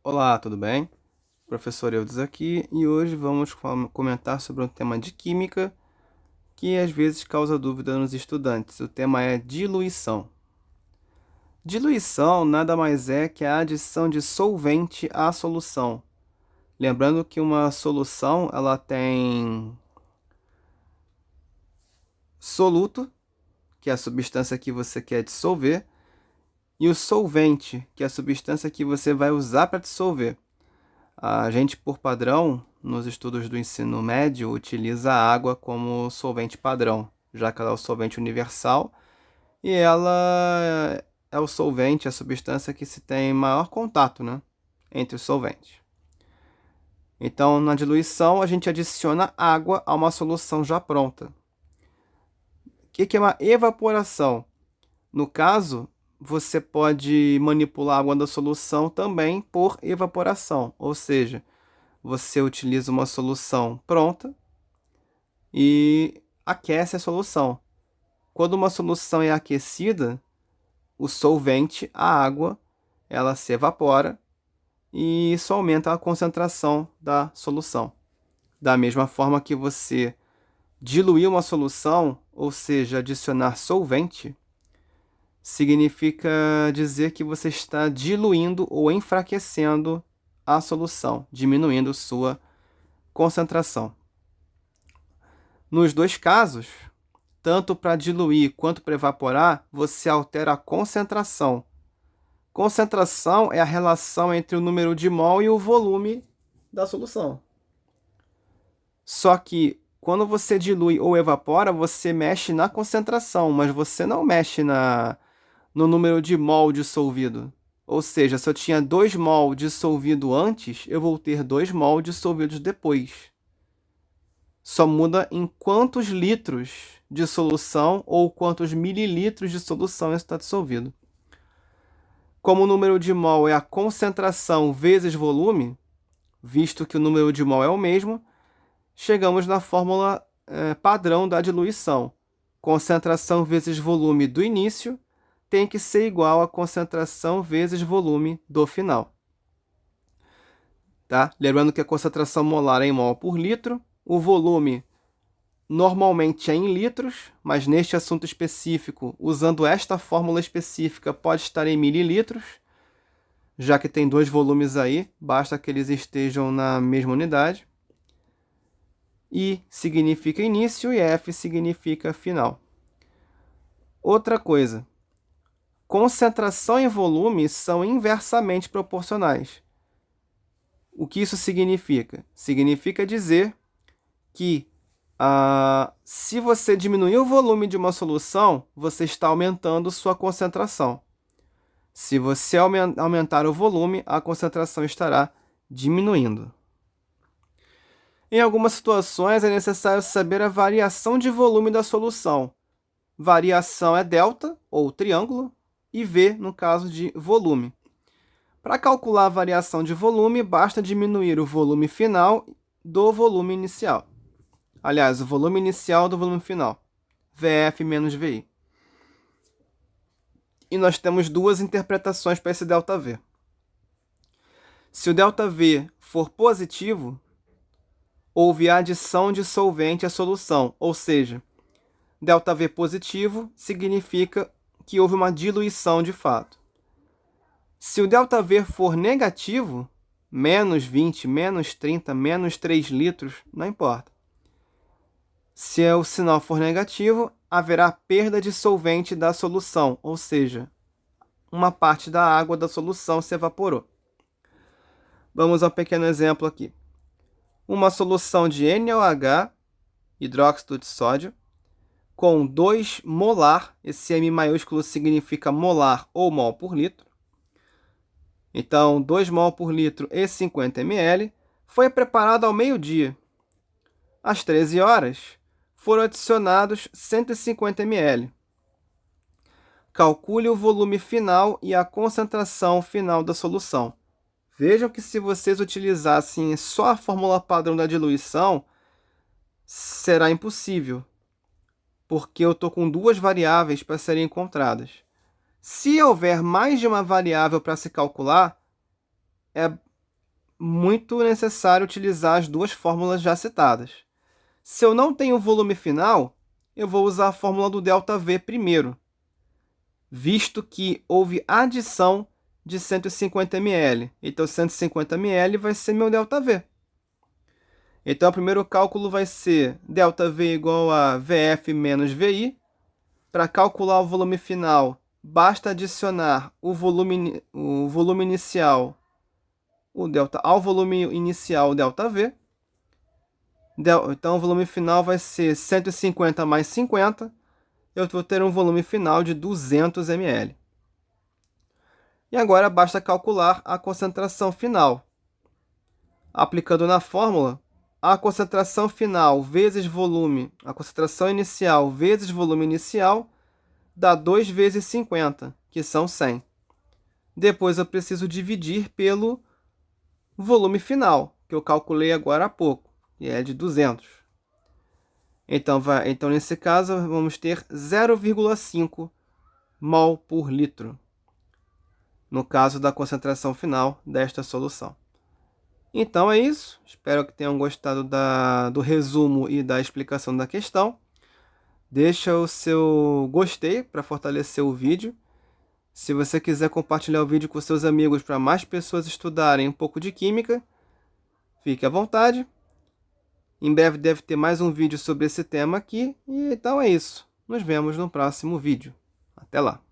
Olá, tudo bem? Professor Eudes aqui e hoje vamos comentar sobre um tema de química que às vezes causa dúvida nos estudantes. O tema é diluição. Diluição nada mais é que a adição de solvente à solução. Lembrando que uma solução ela tem soluto, que é a substância que você quer dissolver, e o solvente, que é a substância que você vai usar para dissolver. A gente, por padrão, nos estudos do ensino médio, utiliza a água como solvente padrão, já que ela é o solvente universal e ela é o solvente, a substância que se tem maior contato, né, entre os solventes. Então, na diluição, a gente adiciona água a uma solução já pronta. O que é uma evaporação? No caso, você pode manipular a água da solução também por evaporação, ou seja, você utiliza uma solução pronta e aquece a solução. Quando uma solução é aquecida, o solvente, a água, ela se evapora e isso aumenta a concentração da solução. Da mesma forma que você diluir uma solução, ou seja, adicionar solvente, significa dizer que você está diluindo ou enfraquecendo a solução, diminuindo sua concentração. Nos dois casos, tanto para diluir quanto para evaporar, você altera a concentração. Concentração é a relação entre o número de mol e o volume da solução. Só que quando você dilui ou evapora, você mexe na concentração, mas você não mexe no número de mol dissolvido. Ou seja, se eu tinha 2 mol dissolvido antes, eu vou ter 2 mol dissolvidos depois. Só muda em quantos litros de solução ou quantos mililitros de solução está dissolvido. Como o número de mol é a concentração vezes volume, visto que o número de mol é o mesmo, chegamos na fórmula padrão da diluição. Concentração vezes volume do início tem que ser igual a concentração vezes volume do final. Tá? Lembrando que a concentração molar é em mol por litro, o volume normalmente é em litros, mas neste assunto específico, usando esta fórmula específica, pode estar em mililitros, já que tem 2 volumes aí, basta que eles estejam na mesma unidade. I significa início e F significa final. Outra coisa, concentração e volume são inversamente proporcionais. O que isso significa? Significa dizer que se você diminuir o volume de uma solução, você está aumentando sua concentração. Se você aumentar o volume, a concentração estará diminuindo. Em algumas situações, é necessário saber a variação de volume da solução. Variação é delta, ou triângulo, e V, no caso de volume. Para calcular a variação de volume, basta diminuir o volume final do volume inicial. Aliás, o volume inicial do volume final. VF menos VI. E nós temos duas interpretações para esse ΔV. Se o ΔV for positivo, houve a adição de solvente à solução, ou seja, ΔV positivo significa que houve uma diluição de fato. Se o ΔV for negativo, menos 20, menos 30, menos 3 litros, não importa. Se o sinal for negativo, haverá perda de solvente da solução, ou seja, uma parte da água da solução se evaporou. Vamos a um pequeno exemplo aqui. Uma solução de NaOH, hidróxido de sódio, com 2 molar, esse M maiúsculo significa molar ou mol por litro. Então, 2 mol por litro e 50 ml, foi preparado ao meio-dia. Às 13 horas, foram adicionados 150 ml. Calcule o volume final e a concentração final da solução. Vejam que se vocês utilizassem só a fórmula padrão da diluição, será impossível, porque eu estou com 2 variáveis para serem encontradas. Se houver mais de uma variável para se calcular, é muito necessário utilizar as duas fórmulas já citadas. Se eu não tenho volume final, eu vou usar a fórmula do ΔV primeiro, visto que houve adição de 150 ml. Então, 150 ml vai ser meu ΔV. Então, o primeiro cálculo vai ser ΔV igual a VF menos VI. Para calcular o volume final, basta adicionar o volume inicial, ao volume inicial, o ΔV. Então, o volume final vai ser 150 mais 50. Eu vou ter um volume final de 200 ml. E agora basta calcular a concentração final. Aplicando na fórmula, a concentração final vezes volume, a concentração inicial vezes volume inicial, dá 2 vezes 50, que são 100. Depois eu preciso dividir pelo volume final, que eu calculei agora há pouco, que é de 200. Então, nesse caso, vamos ter 0,5 mol por litro, no caso da concentração final desta solução. Então é isso, espero que tenham gostado do resumo e da explicação da questão. Deixa o seu gostei para fortalecer o vídeo. Se você quiser compartilhar o vídeo com seus amigos para mais pessoas estudarem um pouco de química, fique à vontade. Em breve deve ter mais um vídeo sobre esse tema aqui. E então é isso. Nos vemos no próximo vídeo. Até lá!